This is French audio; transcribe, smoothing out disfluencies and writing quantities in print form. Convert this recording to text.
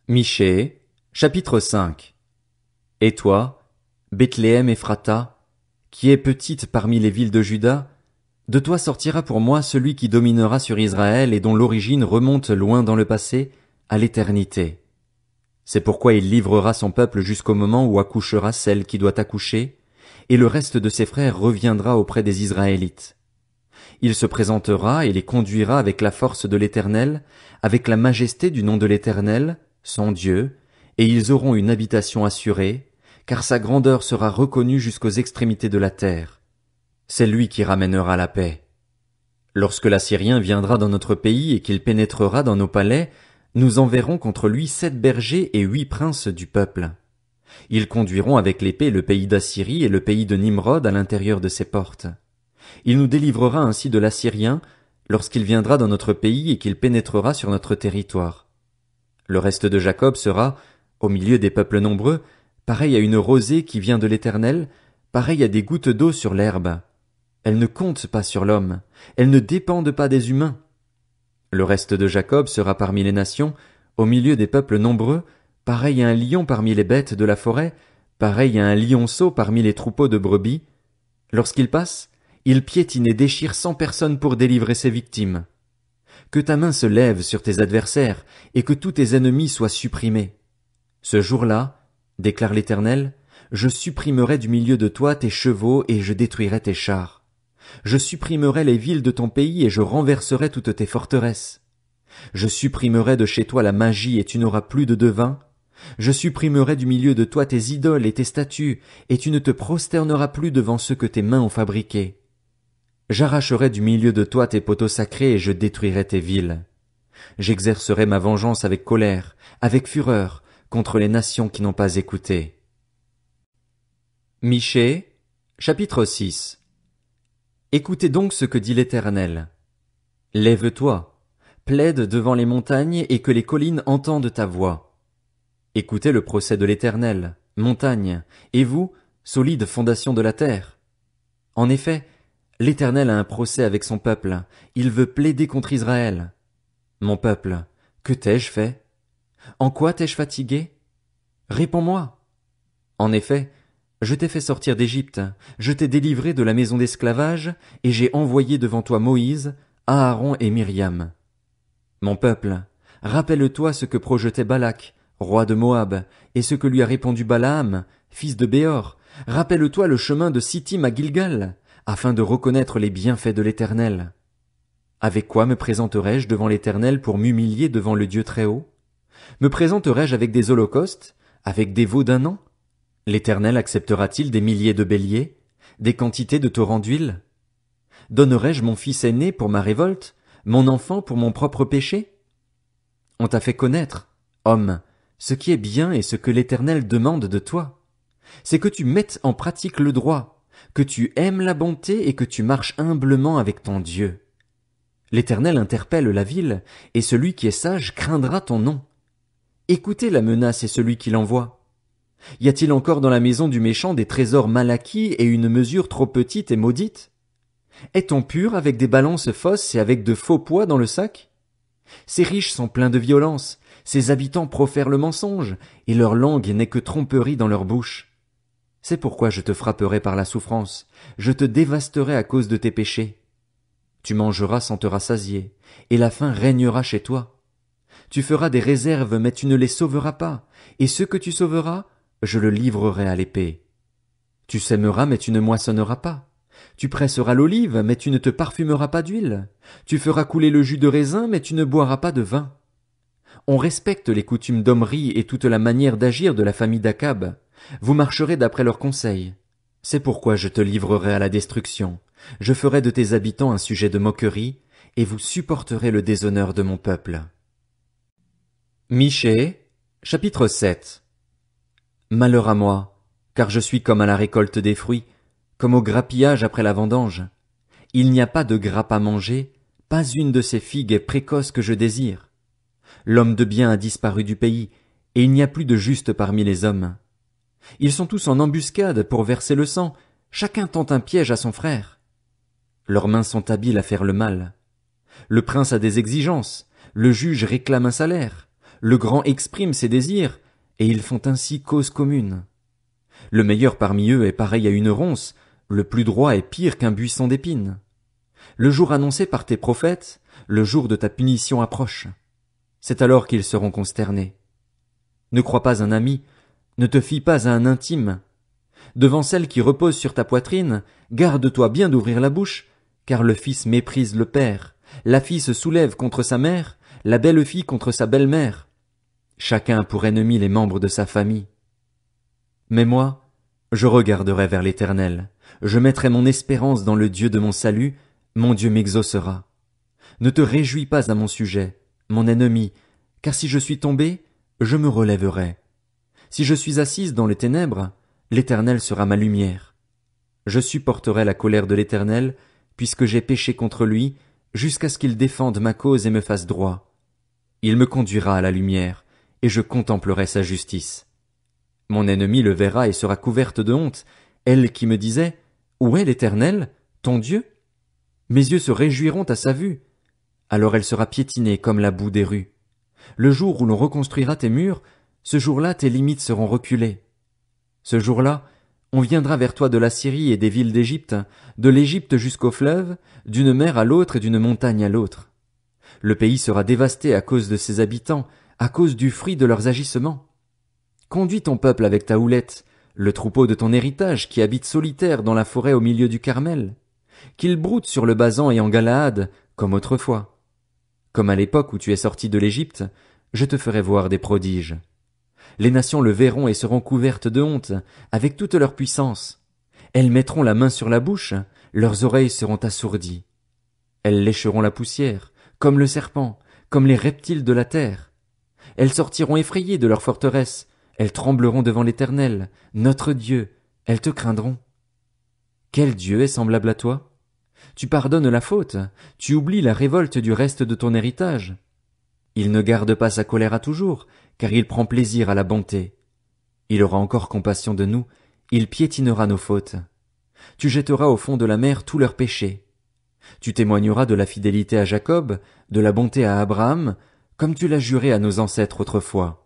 Michée, chapitre 5. Et toi, Bethléem Ephrata, qui es petite parmi les villes de Juda, de toi sortira pour moi celui qui dominera sur Israël et dont l'origine remonte loin dans le passé, à l'éternité. C'est pourquoi il livrera son peuple jusqu'au moment où accouchera celle qui doit accoucher, et le reste de ses frères reviendra auprès des Israélites. Il se présentera et les conduira avec la force de l'Éternel, avec la majesté du nom de l'Éternel, son Dieu, et ils auront une habitation assurée, car sa grandeur sera reconnue jusqu'aux extrémités de la terre. C'est lui qui ramènera la paix. Lorsque l'Assyrien viendra dans notre pays et qu'il pénétrera dans nos palais, nous enverrons contre lui 7 bergers et 8 princes du peuple. Ils conduiront avec l'épée le pays d'Assyrie et le pays de Nimrod à l'intérieur de ses portes. Il nous délivrera ainsi de l'Assyrien lorsqu'il viendra dans notre pays et qu'il pénétrera sur notre territoire. Le reste de Jacob sera, au milieu des peuples nombreux, pareil à une rosée qui vient de l'Éternel, pareil à des gouttes d'eau sur l'herbe. Elles ne comptent pas sur l'homme, elles ne dépendent pas des humains. Le reste de Jacob sera parmi les nations, au milieu des peuples nombreux, pareil à un lion parmi les bêtes de la forêt, pareil à un lionceau parmi les troupeaux de brebis. Lorsqu'il passe, il piétine et déchire 100 personnes pour délivrer ses victimes. Que ta main se lève sur tes adversaires, et que tous tes ennemis soient supprimés. Ce jour-là, déclare l'Éternel, je supprimerai du milieu de toi tes chevaux et je détruirai tes chars. Je supprimerai les villes de ton pays et je renverserai toutes tes forteresses. Je supprimerai de chez toi la magie et tu n'auras plus de devin. Je supprimerai du milieu de toi tes idoles et tes statues, et tu ne te prosterneras plus devant ceux que tes mains ont fabriqués. J'arracherai du milieu de toi tes poteaux sacrés et je détruirai tes villes. J'exercerai ma vengeance avec colère, avec fureur, contre les nations qui n'ont pas écouté. Michée, chapitre 6. Écoutez donc ce que dit l'Éternel. Lève-toi, plaide devant les montagnes et que les collines entendent ta voix. Écoutez le procès de l'Éternel, montagne, et vous, solides fondations de la terre. En effet, l'Éternel a un procès avec son peuple, il veut plaider contre Israël. Mon peuple, que t'ai-je fait? En quoi t'ai-je fatigué? Réponds-moi. En effet, je t'ai fait sortir d'Égypte, je t'ai délivré de la maison d'esclavage, et j'ai envoyé devant toi Moïse, Aaron et Myriam. Mon peuple, rappelle-toi ce que projetait Balak, roi de Moab, et ce que lui a répondu Balaam, fils de Béor. Rappelle-toi le chemin de Sittim à Gilgal, afin de reconnaître les bienfaits de l'Éternel. Avec quoi me présenterai-je devant l'Éternel pour m'humilier devant le Dieu Très-Haut? Me présenterai-je avec des holocaustes, avec des veaux d'un an? L'Éternel acceptera-t-il des milliers de béliers, des quantités de torrents d'huile? Donnerai-je mon fils aîné pour ma révolte, mon enfant pour mon propre péché? On t'a fait connaître, homme, ce qui est bien et ce que l'Éternel demande de toi. C'est que tu mettes en pratique le droit, que tu aimes la bonté et que tu marches humblement avec ton Dieu. L'Éternel interpelle la ville, et celui qui est sage craindra ton nom. Écoutez la menace et celui qui l'envoie. Y a-t-il encore dans la maison du méchant des trésors mal acquis et une mesure trop petite et maudite? Est-on pur avec des balances fausses et avec de faux poids dans le sac? Ces riches sont pleins de violence, ces habitants profèrent le mensonge, et leur langue n'est que tromperie dans leur bouche. C'est pourquoi je te frapperai par la souffrance, je te dévasterai à cause de tes péchés. Tu mangeras sans te rassasier, et la faim régnera chez toi. Tu feras des réserves, mais tu ne les sauveras pas, et ce que tu sauveras, je le livrerai à l'épée. Tu sèmeras, mais tu ne moissonneras pas. Tu presseras l'olive, mais tu ne te parfumeras pas d'huile. Tu feras couler le jus de raisin, mais tu ne boiras pas de vin. On respecte les coutumes d'Omri et toute la manière d'agir de la famille d'Akab. Vous marcherez d'après leurs conseils. C'est pourquoi je te livrerai à la destruction. Je ferai de tes habitants un sujet de moquerie, et vous supporterez le déshonneur de mon peuple. Michée, chapitre 7. Malheur à moi, car je suis comme à la récolte des fruits, comme au grappillage après la vendange. Il n'y a pas de grappe à manger, pas une de ces figues précoces que je désire. L'homme de bien a disparu du pays, et il n'y a plus de juste parmi les hommes. Ils sont tous en embuscade pour verser le sang, chacun tente un piège à son frère. Leurs mains sont habiles à faire le mal. Le prince a des exigences, le juge réclame un salaire, le grand exprime ses désirs, et ils font ainsi cause commune. Le meilleur parmi eux est pareil à une ronce, le plus droit est pire qu'un buisson d'épines. Le jour annoncé par tes prophètes, le jour de ta punition approche. C'est alors qu'ils seront consternés. Ne crois pas un ami, ne te fie pas à un intime. Devant celle qui repose sur ta poitrine, garde-toi bien d'ouvrir la bouche, car le fils méprise le père, la fille se soulève contre sa mère, la belle-fille contre sa belle-mère. Chacun a pour ennemi les membres de sa famille. Mais moi, je regarderai vers l'Éternel, je mettrai mon espérance dans le Dieu de mon salut, mon Dieu m'exaucera. Ne te réjouis pas à mon sujet, mon ennemi, car si je suis tombé, je me relèverai. Si je suis assise dans les ténèbres, l'Éternel sera ma lumière. Je supporterai la colère de l'Éternel, puisque j'ai péché contre lui, jusqu'à ce qu'il défende ma cause et me fasse droit. Il me conduira à la lumière, et je contemplerai sa justice. Mon ennemi le verra et sera couverte de honte, elle qui me disait, où est l'Éternel, ton Dieu? Mes yeux se réjouiront à sa vue. Alors elle sera piétinée comme la boue des rues. Le jour où l'on reconstruira tes murs, ce jour-là tes limites seront reculées. Ce jour-là, on viendra vers toi de la Syrie et des villes d'Égypte, de l'Égypte jusqu'au fleuve, d'une mer à l'autre et d'une montagne à l'autre. Le pays sera dévasté à cause de ses habitants, à cause du fruit de leurs agissements. Conduis ton peuple avec ta houlette, le troupeau de ton héritage qui habite solitaire dans la forêt au milieu du Carmel. Qu'il broute sur le Basan et en Galaad, comme autrefois. Comme à l'époque où tu es sorti de l'Égypte, je te ferai voir des prodiges. Les nations le verront et seront couvertes de honte, avec toute leur puissance. Elles mettront la main sur la bouche, leurs oreilles seront assourdies. Elles lécheront la poussière, comme le serpent, comme les reptiles de la terre. Elles sortiront effrayées de leur forteresse, elles trembleront devant l'Éternel, notre Dieu, elles te craindront. Quel Dieu est semblable à toi? Tu pardonnes la faute, tu oublies la révolte du reste de ton héritage. Il ne garde pas sa colère à toujours, car il prend plaisir à la bonté. Il aura encore compassion de nous, il piétinera nos fautes. Tu jetteras au fond de la mer tous leurs péchés. Tu témoigneras de la fidélité à Jacob, de la bonté à Abraham, comme tu l'as juré à nos ancêtres autrefois.